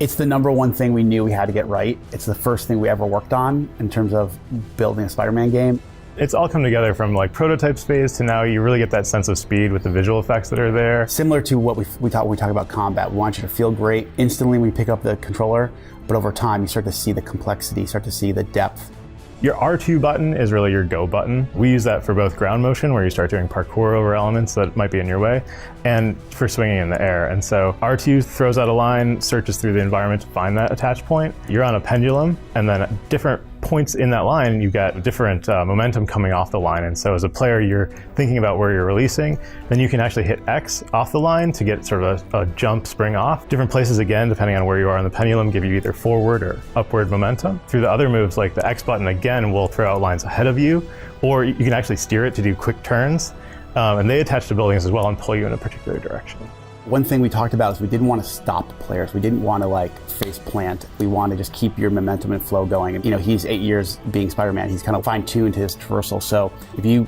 It's the number one thing we knew we had to get right. It's the first thing we ever worked on in terms of building a Spider-Man game. It's all come together from like prototype space to now you really get that sense of speed with the visual effects that are there. Similar to what we talk about combat. We want you to feel great instantly when you pick up the controller, but over time you start to see the complexity, start to see the depth. Your R2 button is really your go button. We use that for both ground motion, where you start doing parkour over elements that might be in your way, and for swinging in the air. And so R2 throws out a line, searches through the environment to find that attach point. You're on a pendulum, and then at different points in that line, you've got different momentum coming off the line. And so as a player, you're thinking about where you're releasing, then you can actually hit X off the line to get sort of a jump spring off. Different places, again, depending on where you are on the pendulum, give you either forward or upward momentum. Through the other moves, like the X button, again, will throw out lines ahead of you, or you can actually steer it to do quick turns. And they attach to buildings as well and pull you in a particular direction. One thing we talked about is we didn't want to stop players. We didn't want to like face plant. We want to just keep your momentum and flow going. And he's 8 years being Spider-Man. He's kind of fine-tuned his traversal. So if you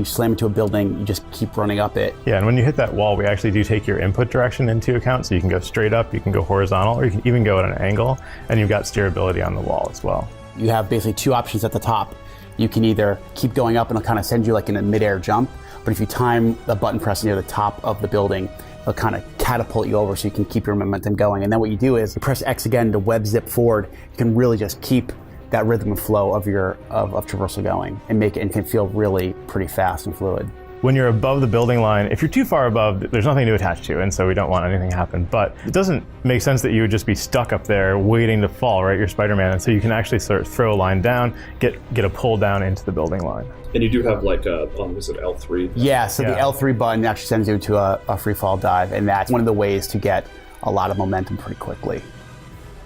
slam into a building, you just keep running up it. Yeah, and when you hit that wall, we actually do take your input direction into account. So you can go straight up, you can go horizontal, or you can even go at an angle, and you've got steerability on the wall as well. You have basically two options at the top. You can either keep going up and it'll kind of send you like in a mid-air jump, but if you time the button press near the top of the building, it'll kind of catapult you over so you can keep your momentum going. And then what you do is you press X again to web zip forward. You can really just keep that rhythm and flow of traversal going and make it, and can feel really pretty fast and fluid. When you're above the building line, if you're too far above, there's nothing to attach to, and so we don't want anything to happen. But it doesn't make sense that you would just be stuck up there waiting to fall, right? You're Spider-Man, and so you can actually sort of throw a line down, get a pull down into the building line. And you do have like a, is it L3? Yeah, so the L3 button actually sends you to a free fall dive, and that's one of the ways to get a lot of momentum pretty quickly.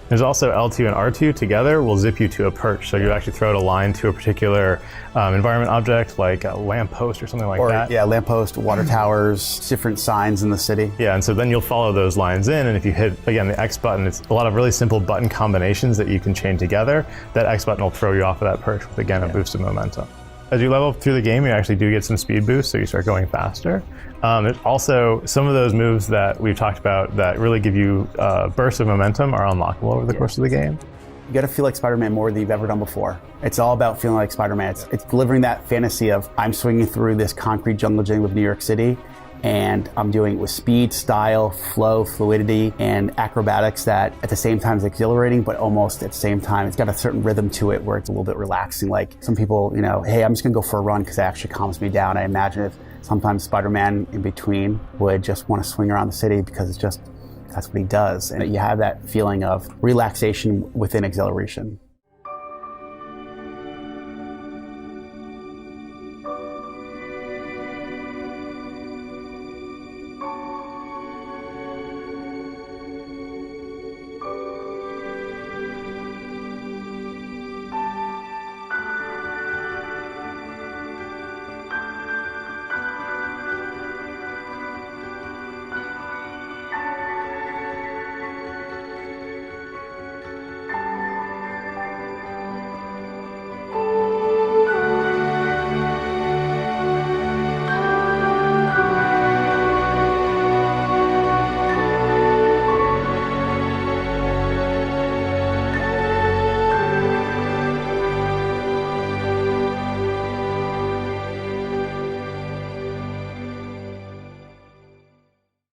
There's also L2 and R2 together will zip you to a perch. So you actually throw out a line to a particular environment object, like a lamppost or something like that. Yeah, lamppost, water towers, different signs in the city. Yeah, and so then you'll follow those lines in, and if you hit, again, the X button, it's a lot of really simple button combinations that you can chain together. That X button will throw you off of that perch with, again, a boost of momentum. As you level up through the game, you actually do get some speed boosts, so you start going faster. There's also some of those moves that we've talked about that really give you bursts of momentum are unlockable over the course of the game. You got to feel like Spider-Man more than you've ever done before. It's all about feeling like Spider-Man. It's delivering that fantasy of I'm swinging through this concrete jungle gym of New York City, and I'm doing it with speed, style, flow, fluidity, and acrobatics that at the same time is exhilarating, but almost at the same time, it's got a certain rhythm to it where it's a little bit relaxing. Like some people, hey, I'm just gonna go for a run because it actually calms me down. I imagine if sometimes Spider-Man in between would just want to swing around the city because that's what he does. And you have that feeling of relaxation within exhilaration.